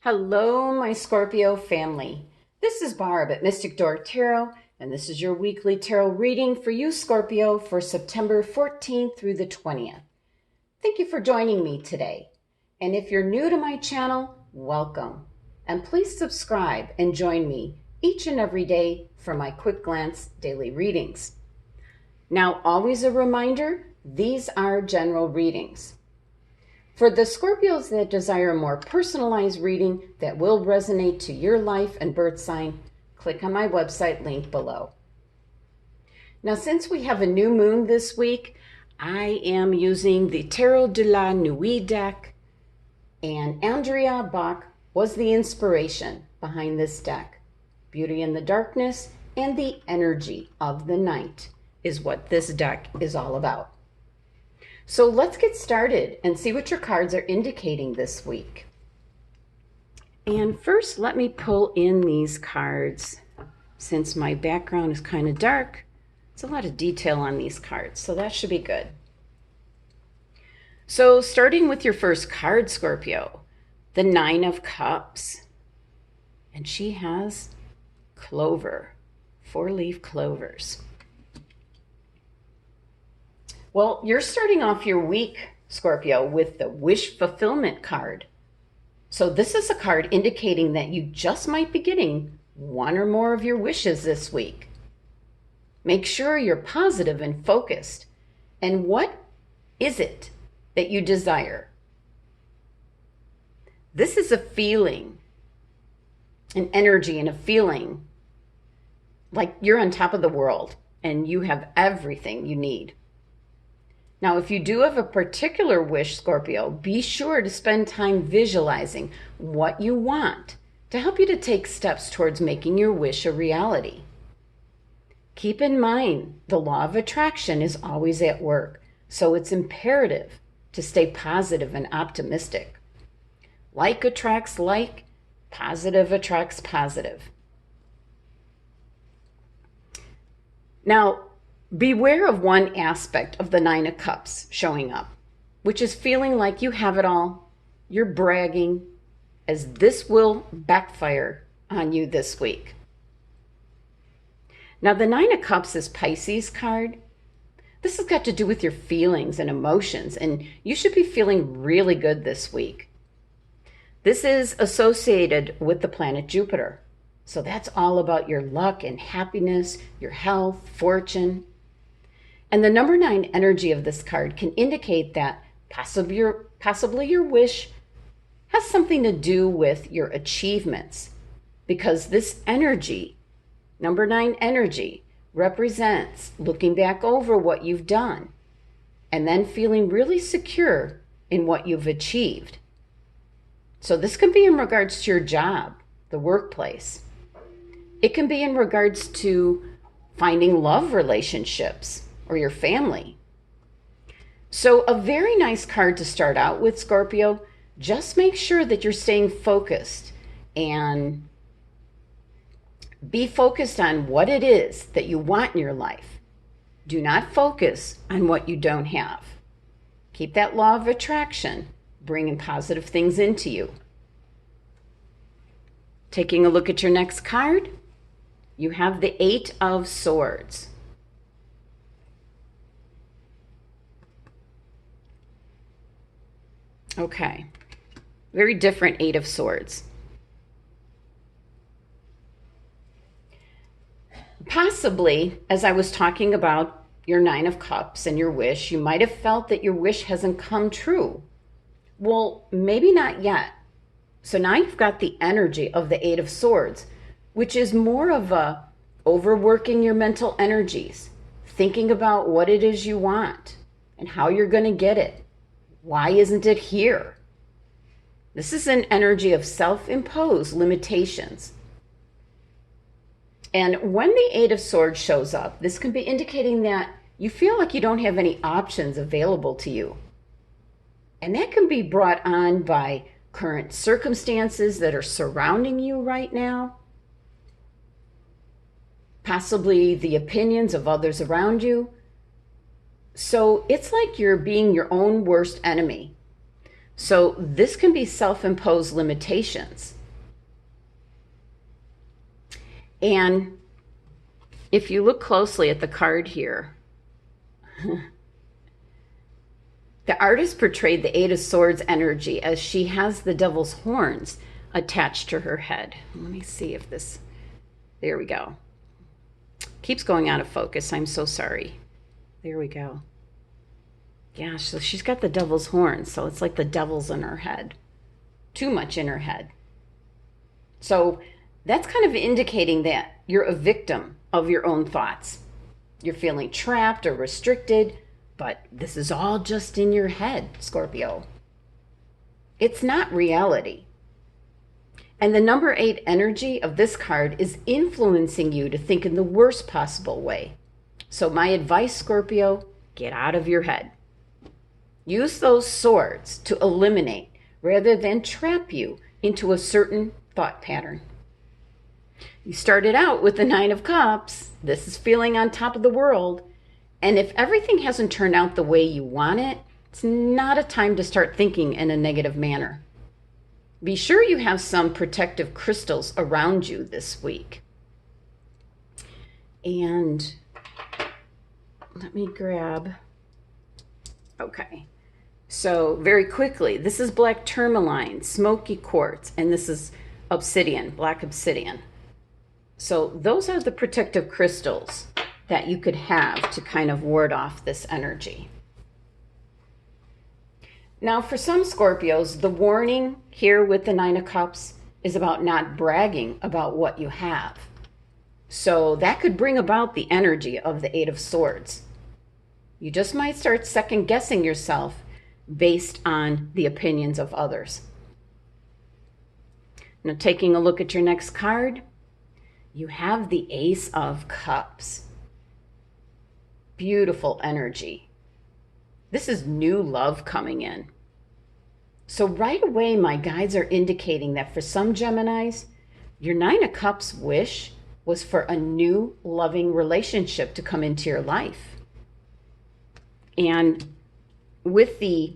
Hello, my Scorpio family. This is Barb at Mystic Door Tarot, and this is your weekly tarot reading for you, Scorpio, for September 14th through the 20th. Thank you for joining me today. And if you're new to my channel, welcome. And please subscribe and join me each and every day for my quick glance daily readings. Now, always a reminder, these are general readings. For the Scorpios that desire a more personalized reading that will resonate to your life and birth sign, click on my website link below. Now, since we have a new moon this week, I am using the Tarot de la Nuit deck, and Andrea Bach was the inspiration behind this deck. Beauty in the darkness and the energy of the night is what this deck is all about. So let's get started and see what your cards are indicating this week. And first, let me pull in these cards. Since my background is kind of dark, it's a lot of detail on these cards, so that should be good. So starting with your first card, Scorpio, the Nine of Cups. And she has clover, 4-leaf clovers. Well, you're starting off your week, Scorpio, with the Wish Fulfillment card. So this is a card indicating that you just might be getting one or more of your wishes this week. Make sure you're positive and focused. And what is it that you desire? This is a feeling, an energy and a feeling like you're on top of the world and you have everything you need. Now, if you do have a particular wish, Scorpio, be sure to spend time visualizing what you want to help you to take steps towards making your wish a reality. Keep in mind, the law of attraction is always at work, so it's imperative to stay positive and optimistic. Like attracts like, positive attracts positive. Now, beware of one aspect of the Nine of Cups showing up, which is feeling like you have it all, you're bragging, as this will backfire on you this week. Now, the Nine of Cups is Pisces card. This has got to do with your feelings and emotions, and you should be feeling really good this week. This is associated with the planet Jupiter. So that's all about your luck and happiness, your health, fortune. And the number 9 energy of this card can indicate that possibly your wish has something to do with your achievements, because this energy, number 9 energy, represents looking back over what you've done and then feeling really secure in what you've achieved. So this can be in regards to your job, the workplace. It can be in regards to finding love relationships or your family. So a very nice card to start out with, Scorpio. Just make sure that you're staying focused and be focused on what it is that you want in your life. Do not focus on what you don't have. Keep that law of attraction, bringing positive things into you. Taking a look at your next card, you have the 8 of Swords. Okay, very different 8 of Swords. Possibly, as I was talking about your 9 of Cups and your wish, you might have felt that your wish hasn't come true. Well, maybe not yet. So now you've got the energy of the 8 of Swords, which is more of a overworking your mental energies, thinking about what it is you want and how you're going to get it. Why isn't it here? This is an energy of self-imposed limitations. And when the 8 of Swords shows up, this can be indicating that you feel like you don't have any options available to you. And that can be brought on by current circumstances that are surrounding you right now. Possibly the opinions of others around you. So it's like you're being your own worst enemy. So this can be self-imposed limitations. And if you look closely at the card here, the artist portrayed the Eight of Swords energy as she has the devil's horns attached to her head. Let me see if this, there we go. Keeps going out of focus. I'm so sorry. There we go. Yeah, so she's got the devil's horns, so it's like the devil's in her head. Too much in her head. So that's kind of indicating that you're a victim of your own thoughts. You're feeling trapped or restricted, but this is all just in your head, Scorpio. It's not reality. And the number 8 energy of this card is influencing you to think in the worst possible way. So my advice, Scorpio, get out of your head. Use those swords to eliminate rather than trap you into a certain thought pattern. You started out with the 9 of Cups. This is feeling on top of the world. And if everything hasn't turned out the way you want it, it's not a time to start thinking in a negative manner. Be sure you have some protective crystals around you this week. And let me grab, okay. So very quickly, this is black tourmaline, smoky quartz, and this is obsidian, black obsidian. So those are the protective crystals that you could have to kind of ward off this energy. Now for some Scorpios, the warning here with the 9 of Cups is about not bragging about what you have. So that could bring about the energy of the 8 of Swords. You just might start second guessing yourself based on the opinions of others. Now taking a look at your next card, you have the Ace of Cups. Beautiful energy. This is new love coming in. So right away, my guides are indicating that for some Geminis, your 9 of Cups wish was for a new loving relationship to come into your life. And with the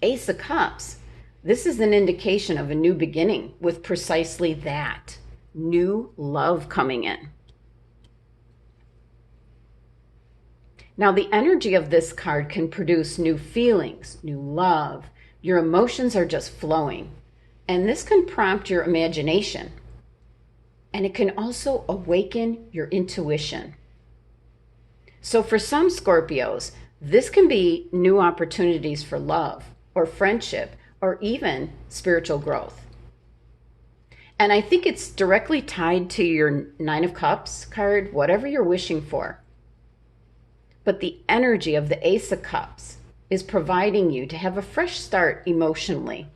Ace of Cups, this is an indication of a new beginning with precisely that, new love coming in. Now, the energy of this card can produce new feelings, new love. Your emotions are just flowing. And this can prompt your imagination. And it can also awaken your intuition. So for some Scorpios, this can be new opportunities for love or friendship or even spiritual growth. And I think it's directly tied to your 9 of Cups card, whatever you're wishing for. But the energy of the Ace of Cups is providing you to have a fresh start emotionally.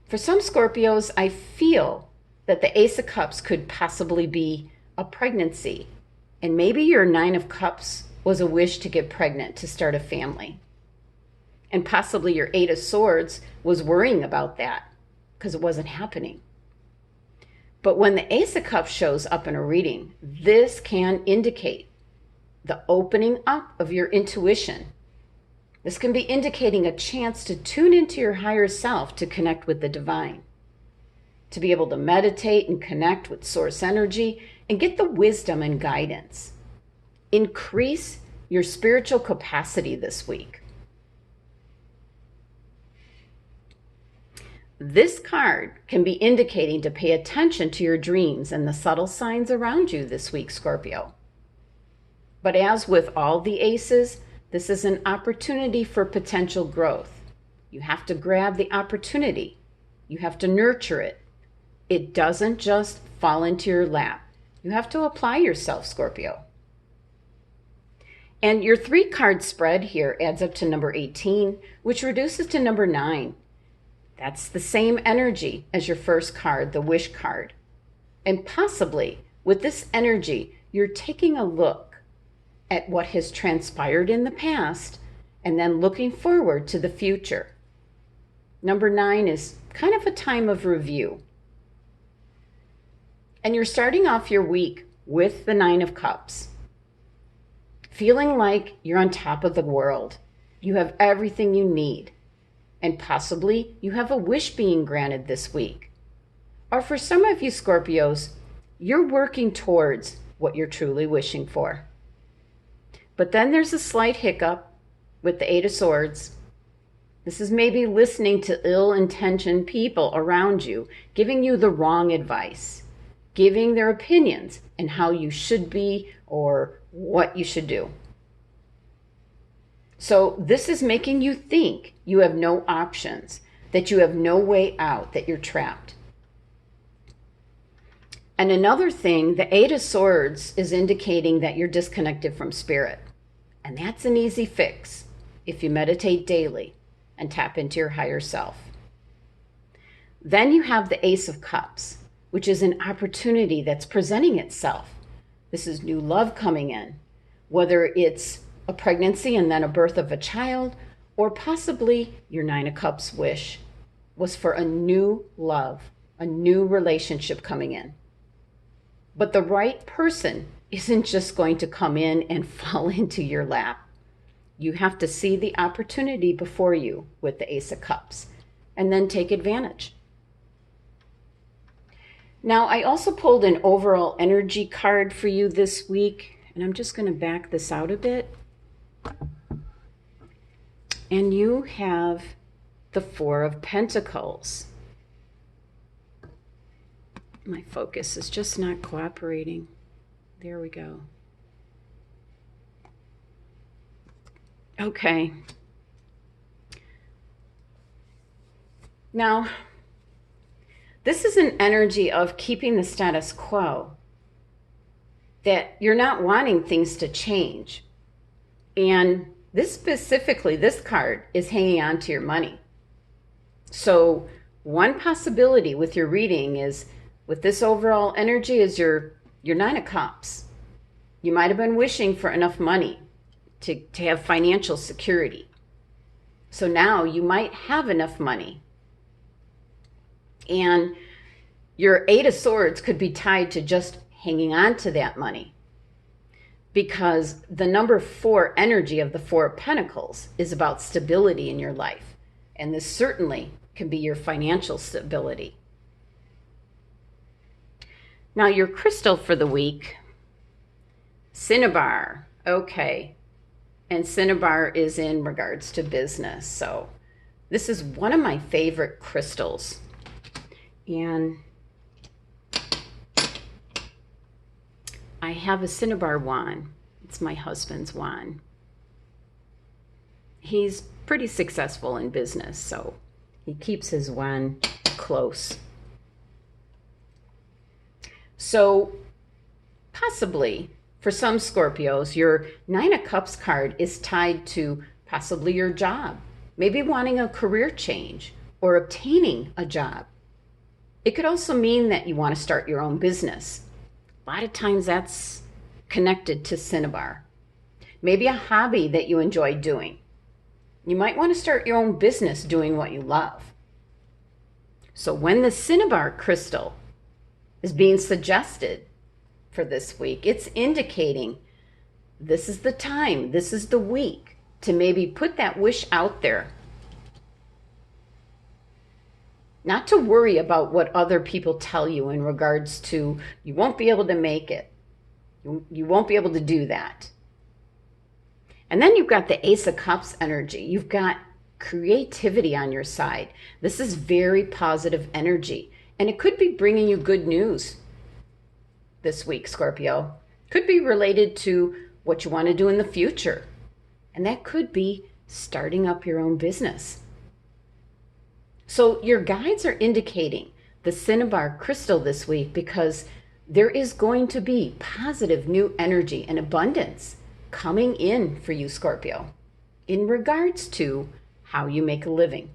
For some Scorpios, I feel that the Ace of Cups could possibly be a pregnancy. And maybe your 9 of Cups was a wish to get pregnant, to start a family. And possibly your 8 of Swords was worrying about that because it wasn't happening. But when the Ace of Cups shows up in a reading, this can indicate the opening up of your intuition. This can be indicating a chance to tune into your higher self to connect with the divine, to be able to meditate and connect with source energy and get the wisdom and guidance. Increase your spiritual capacity this week. This card can be indicating to pay attention to your dreams and the subtle signs around you this week, Scorpio. But as with all the aces, this is an opportunity for potential growth. You have to grab the opportunity. You have to nurture it. It doesn't just fall into your lap. You have to apply yourself, Scorpio. And your 3-card spread here adds up to number 18, which reduces to number 9. That's the same energy as your first card, the wish card. And possibly with this energy, you're taking a look at what has transpired in the past and then looking forward to the future. Number 9 is kind of a time of review. And you're starting off your week with the 9 of Cups, feeling like you're on top of the world. You have everything you need. And possibly you have a wish being granted this week. Or for some of you Scorpios, you're working towards what you're truly wishing for. But then there's a slight hiccup with the Eight of Swords. This is maybe listening to ill-intentioned people around you, giving you the wrong advice, giving their opinions and how you should be or what you should do. So this is making you think you have no options, that you have no way out, that you're trapped. And another thing, the Eight of Swords is indicating that you're disconnected from spirit. And that's an easy fix if you meditate daily and tap into your higher self. Then you have the Ace of Cups, which is an opportunity that's presenting itself. This is new love coming in, whether it's a pregnancy and then a birth of a child, or possibly your Nine of Cups wish was for a new love, a new relationship coming in. But the right person isn't just going to come in and fall into your lap. You have to see the opportunity before you with the Ace of Cups and then take advantage. Now, I also pulled an overall energy card for you this week, and I'm just going to back this out a bit. And you have the Four of Pentacles. My focus is just not cooperating. There we go. Okay. Now, this is an energy of keeping the status quo, that you're not wanting things to change. And this specifically, this card is hanging on to your money. So one possibility with your reading is, with this overall energy, is your Nine of Cups. You might have been wishing for enough money to have financial security. So now you might have enough money. And your Eight of Swords could be tied to just hanging on to that money. Because the number 4 energy of the Four of Pentacles is about stability in your life. And this certainly can be your financial stability. Now, your crystal for the week, CINNABAR. Okay. And CINNABAR is in regards to business. So this is one of my favorite crystals. And I have a CINNABAR wand. It's my husband's wand. He's pretty successful in business, so he keeps his wand close. So possibly for some Scorpios, your Nine of Cups card is tied to possibly your job, maybe wanting a career change or obtaining a job. It could also mean that you want to start your own business. A lot of times that's connected to CINNABAR. Maybe a hobby that you enjoy doing. You might want to start your own business doing what you love. So when the CINNABAR crystal is being suggested for this week, it's indicating this is the time, this is the week to maybe put that wish out there. Not to worry about what other people tell you in regards to, you won't be able to make it. You won't be able to do that. And then you've got the Ace of Cups energy. You've got creativity on your side. This is very positive energy. And it could be bringing you good news this week, Scorpio. Could be related to what you want to do in the future. And that could be starting up your own business. So your guides are indicating the CINNABAR crystal this week because there is going to be positive new energy and abundance coming in for you, Scorpio, in regards to how you make a living.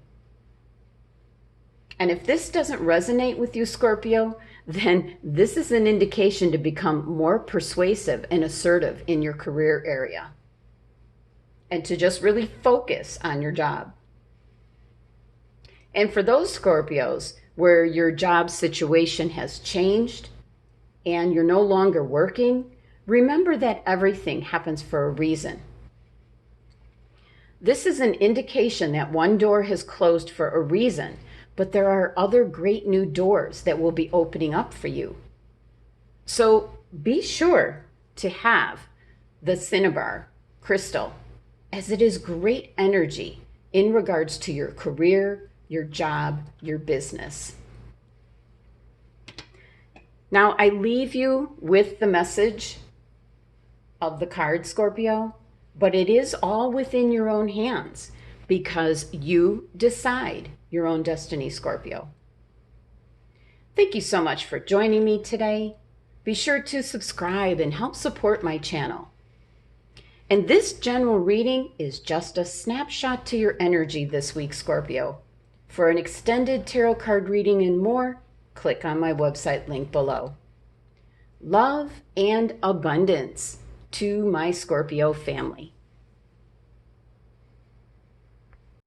And if this doesn't resonate with you, Scorpio, then this is an indication to become more persuasive and assertive in your career area and to just really focus on your job. And for those Scorpios where your job situation has changed and you're no longer working, remember that everything happens for a reason. This is an indication that one door has closed for a reason, but there are other great new doors that will be opening up for you. So be sure to have the CINNABAR crystal, as it is great energy in regards to your career, your job, your business. Now I leave you with the message of the card, Scorpio, but it is all within your own hands because you decide your own destiny, Scorpio. Thank you so much for joining me today. Be sure to subscribe and help support my channel. And this general reading is just a snapshot to your energy this week, Scorpio. For an extended tarot card reading and more, click on my website link below. Love and abundance to my Scorpio family.